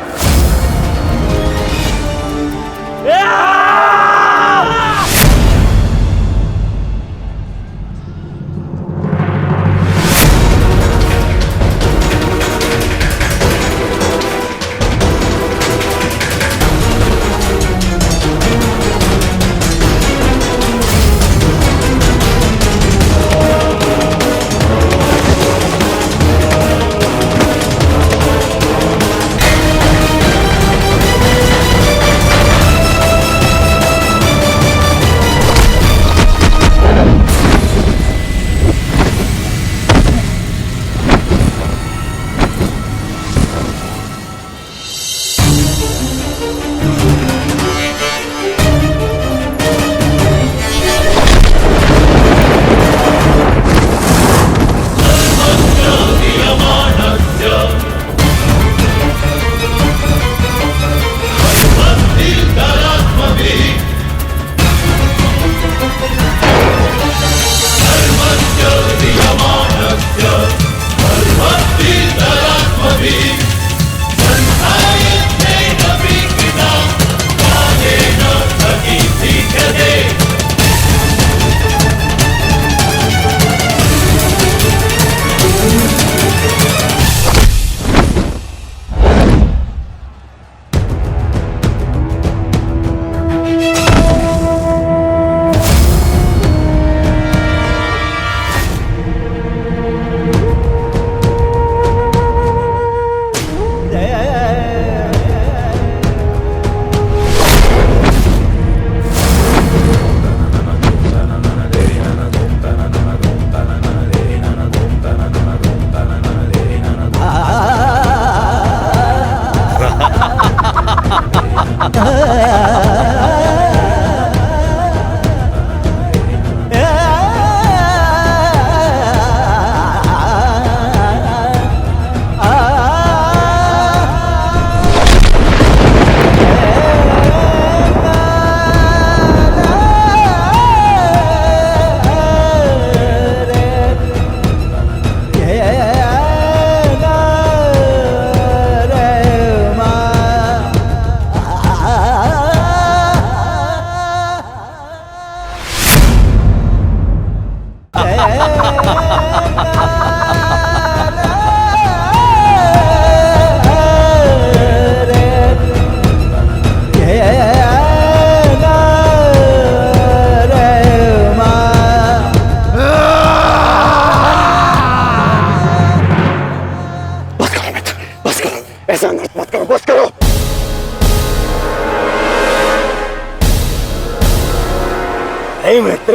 नहीं मित्र,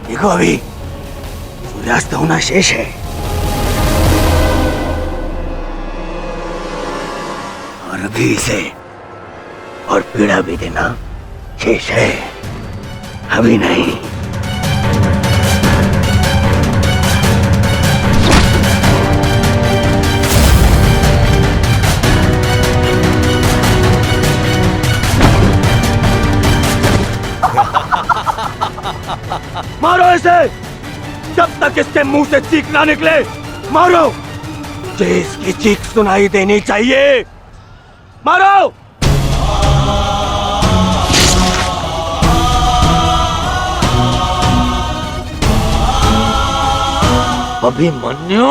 देखो अभी सूर्यास्त होना शेष है और अभी इसे और पीड़ा भी देना शेष है, अभी नहीं। मारो इसे जब तक इसके मुंह से चीख ना निकले। मारो, मुझे इसकी चीख सुनाई देनी चाहिए। मारो। अभिमन्यु।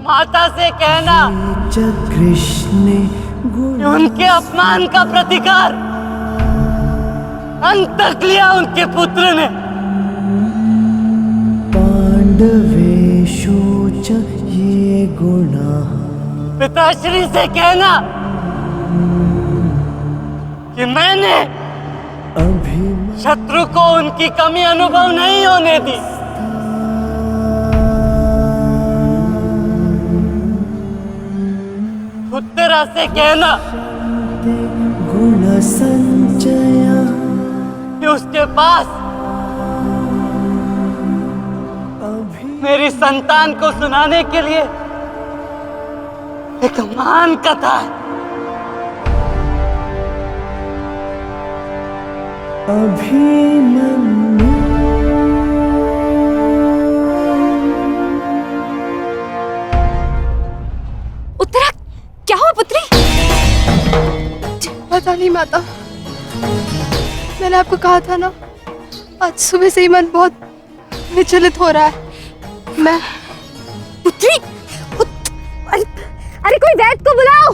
माता से कहना कृष्ण कि उनके अपमान का प्रतिकार अंत तक लिया उनके पुत्र ने। पांडवेषु च ये गुणाः। पिताश्री से कहना कि मैंने शत्रु को उनकी कमी अनुभव नहीं होने दी। उत्तरा से कहना गुण संचय कि उसके पास मेरी संतान को सुनाने के लिए एक महान कथा है। अभिमन्यु उत्तरा, क्या हुआ पुत्री? पता नहीं माता, मैंने आपको कहा था ना, आज सुबह से ही मन बहुत विचलित हो रहा है। मैं पुत्री, अरे कोई वैद्य को बुलाओ।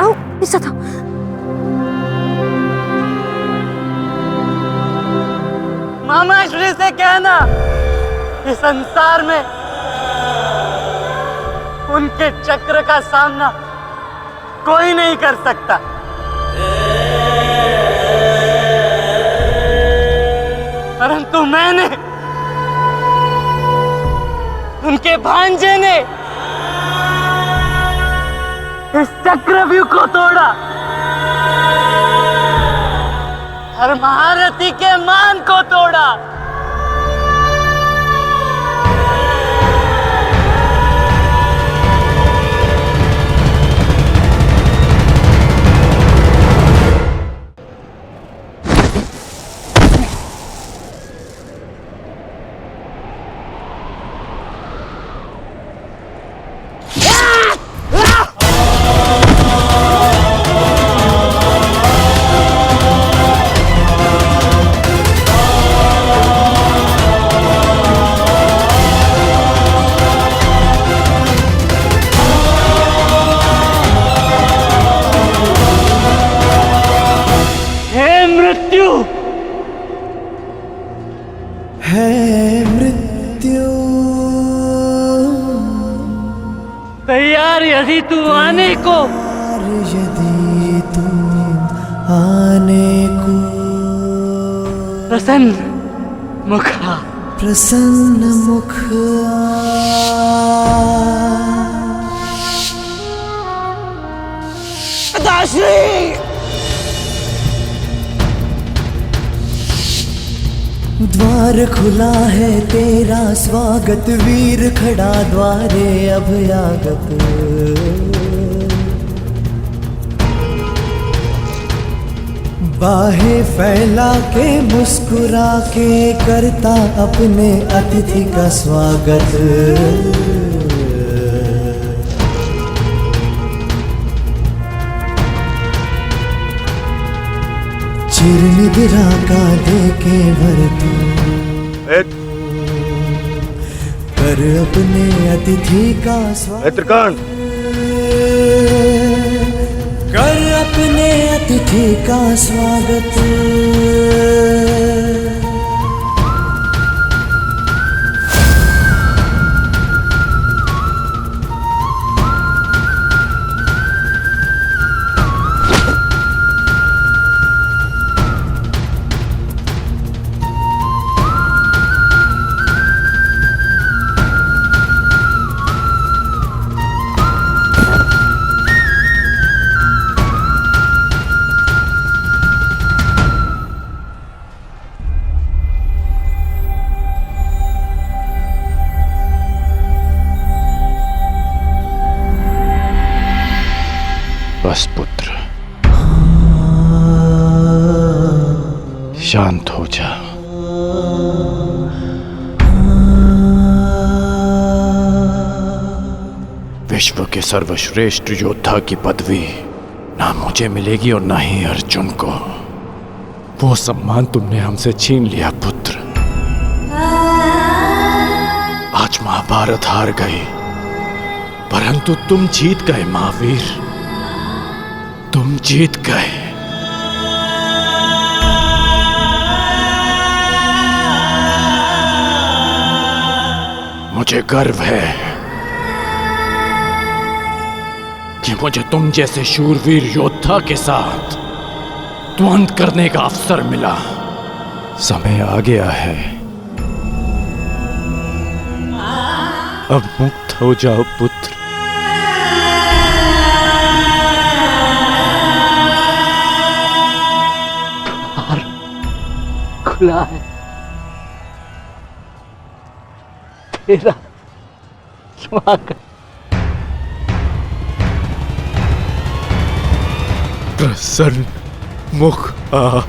आओ, ऐसा था। मामा श्री से कहना कि संसार में उनके चक्र का सामना कोई नहीं कर सकता। परंतु मैंने, उनके भांजे ने इस चक्रव्यूह को तोड़ा और महारथी के मान को तोड़ा। तैयार यदि तू आने को, यदि तू आने को प्रसन्न मुख आ, प्रसन्न मुख पिताश्री। द्वार खुला है तेरा स्वागत, वीर खड़ा द्वारे अभयागत। बाहें फैला के मुस्कुरा के करता अपने अतिथि का स्वागत। चिर निद्रा का दे के भर तू कर अपने अतिथि का स्वागत। कर अपने अतिथि का स्वागत। बस पुत्र, शांत हो जा। विश्व के सर्वश्रेष्ठ योद्धा की पदवी ना मुझे मिलेगी और ना ही अर्जुन को। वो सम्मान तुमने हमसे छीन लिया पुत्र। आज महाभारत हार गई, परंतु तुम जीत गए महावीर, तुम जीत गए। मुझे गर्व है कि मुझे तुम जैसे शूरवीर योद्धा के साथ द्वंद्व करने का अवसर मिला। समय आ गया है, अब मुक्त हो जाओ पुत्र। द्वार खुला है, तेरा स्वागत। प्रसन्न मुख आ।